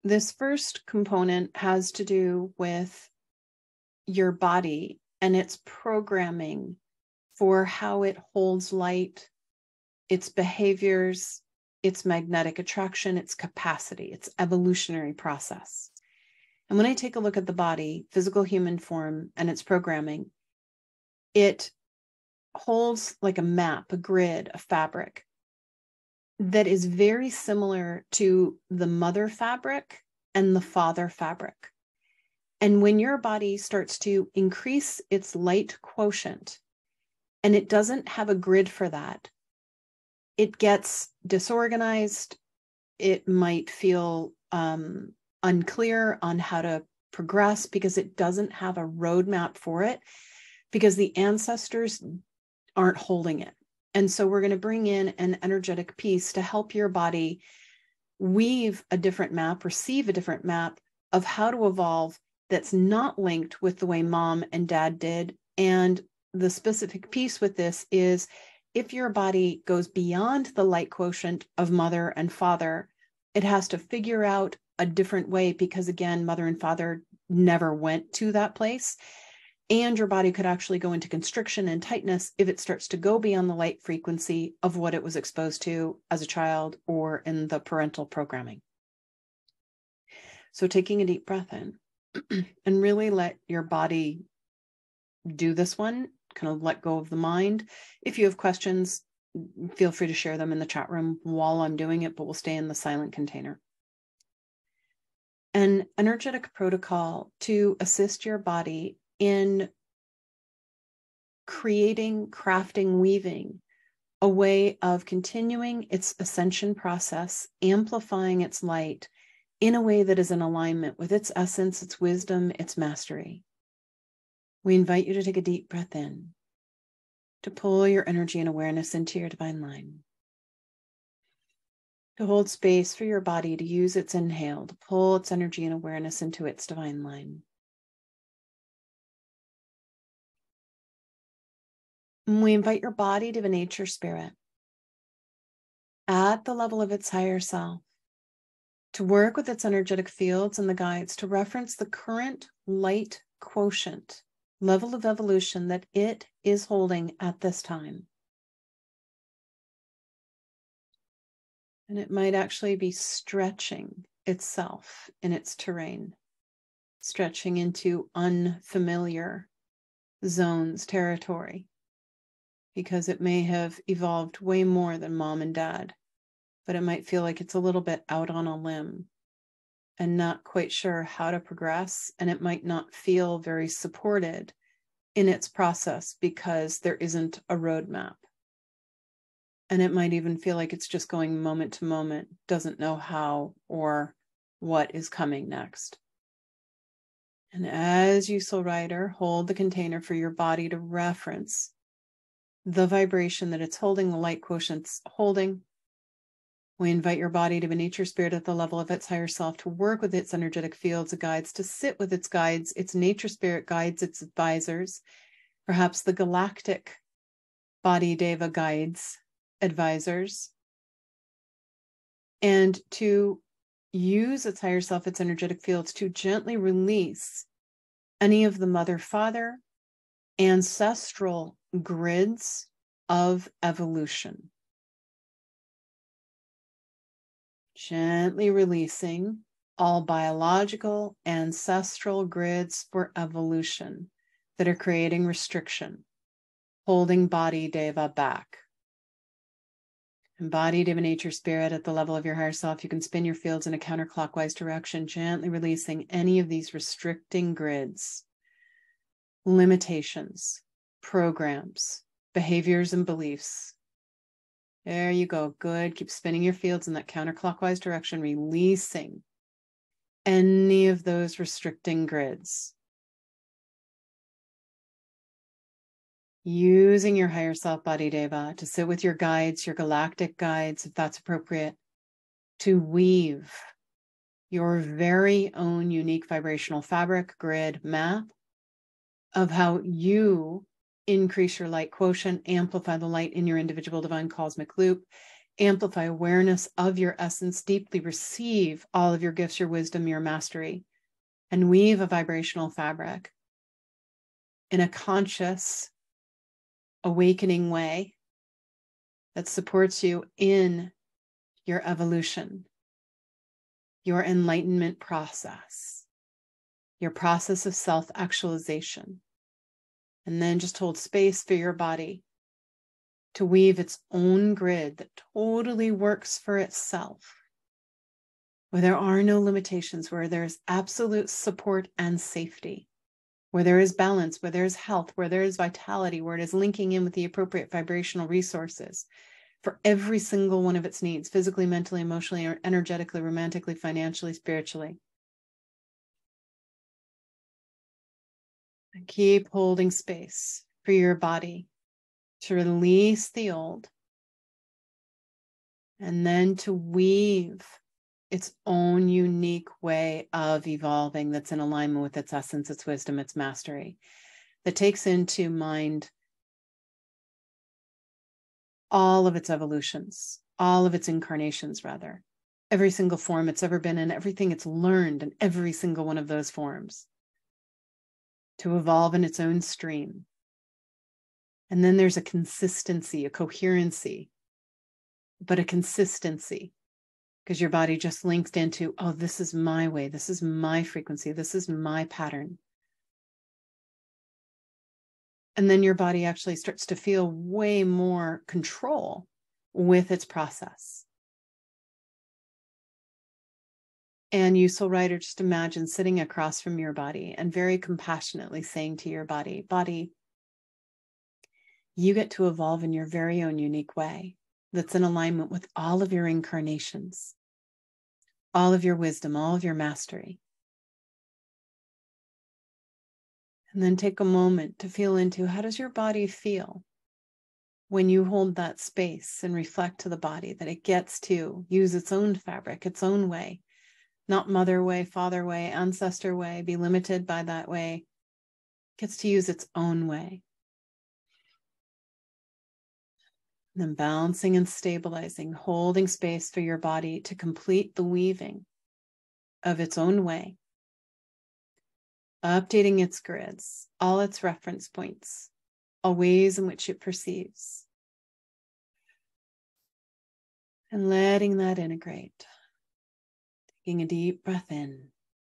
this first component has to do with your body and its programming for how it holds light, its behaviors, its magnetic attraction, its capacity, its evolutionary process. And when I take a look at the body, physical human form, and its programming, it holds like a map, a grid, a fabric that is very similar to the mother fabric and the father fabric. And when your body starts to increase its light quotient, and it doesn't have a grid for that, it gets disorganized. It might feel unclear on how to progress because it doesn't have a roadmap for it, because the ancestors aren't holding it. And so we're going to bring in an energetic piece to help your body weave a different map, receive a different map of how to evolve that's not linked with the way mom and dad did. And the specific piece with this is, if your body goes beyond the light quotient of mother and father, it has to figure out a different way, because again, mother and father never went to that place. And your body could actually go into constriction and tightness if it starts to go beyond the light frequency of what it was exposed to as a child or in the parental programming. So taking a deep breath in and really let your body do this one, kind of let go of the mind. If you have questions, feel free to share them in the chat room while I'm doing it, but we'll stay in the silent container. An energetic protocol to assist your body in creating, crafting, weaving a way of continuing its ascension process, amplifying its light in a way that is in alignment with its essence, its wisdom, its mastery. We invite you to take a deep breath in, to pull your energy and awareness into your divine line, to hold space for your body to use its inhale, to pull its energy and awareness into its divine line. And we invite your body to emanate your spirit at the level of its higher self, to work with its energetic fields and the guides to reference the current light quotient level of evolution that it is holding at this time. And it might actually be stretching itself in its terrain, stretching into unfamiliar zones, territory, because it may have evolved way more than mom and dad, but it might feel like it's a little bit out on a limb and not quite sure how to progress. And it might not feel very supported in its process because there isn't a roadmap. And it might even feel like it's just going moment to moment, doesn't know how or what is coming next. And as you, soul rider, hold the container for your body to reference the vibration that it's holding, the light quotient's holding, we invite your body to emanate your spirit at the level of its higher self, to work with its energetic fields of guides, to sit with its guides, its nature spirit guides, its advisors, perhaps the galactic body deva guides, advisors, and to use its higher self, its energetic fields, to gently release any of the mother-father ancestral grids of evolution. Gently releasing all biological ancestral grids for evolution that are creating restriction, holding body deva back. Embodied emanate your spirit at the level of your higher self. You can spin your fields in a counterclockwise direction, gently releasing any of these restricting grids, limitations, programs, behaviors, and beliefs. There you go. Good. Keep spinning your fields in that counterclockwise direction, releasing any of those restricting grids. Using your higher self body deva to sit with your guides, your galactic guides, if that's appropriate, to weave your very own unique vibrational fabric, grid, map of how you increase your light quotient, amplify the light in your individual divine cosmic loop, amplify awareness of your essence, deeply receive all of your gifts, your wisdom, your mastery, and weave a vibrational fabric in a conscious, awakening way that supports you in your evolution, your enlightenment process, your process of self-actualization. And then just hold space for your body to weave its own grid that totally works for itself, where there are no limitations, where there's absolute support and safety, where there is balance, where there is health, where there is vitality, where it is linking in with the appropriate vibrational resources for every single one of its needs, physically, mentally, emotionally, energetically, romantically, financially, spiritually. And keep holding space for your body to release the old, and then to weave its own unique way of evolving that's in alignment with its essence, its wisdom, its mastery, that takes into mind all of its evolutions, all of its incarnations, rather, every single form it's ever been in, everything it's learned in every single one of those forms, to evolve in its own stream. And then there's a consistency, a coherency, but a consistency, because your body just linked into, oh, this is my way, this is my frequency, this is my pattern. And then your body actually starts to feel way more control with its process. And you, soul writer, just imagine sitting across from your body and very compassionately saying to your body, body, you get to evolve in your very own unique way that's in alignment with all of your incarnations, all of your wisdom, all of your mastery. And then take a moment to feel into, how does your body feel when you hold that space and reflect to the body that it gets to use its own fabric, its own way, not mother way, father way, ancestor way, be limited by that way, it gets to use its own way. And then balancing and stabilizing, holding space for your body to complete the weaving of its own way, updating its grids, all its reference points, all ways in which it perceives, and letting that integrate. Taking a deep breath in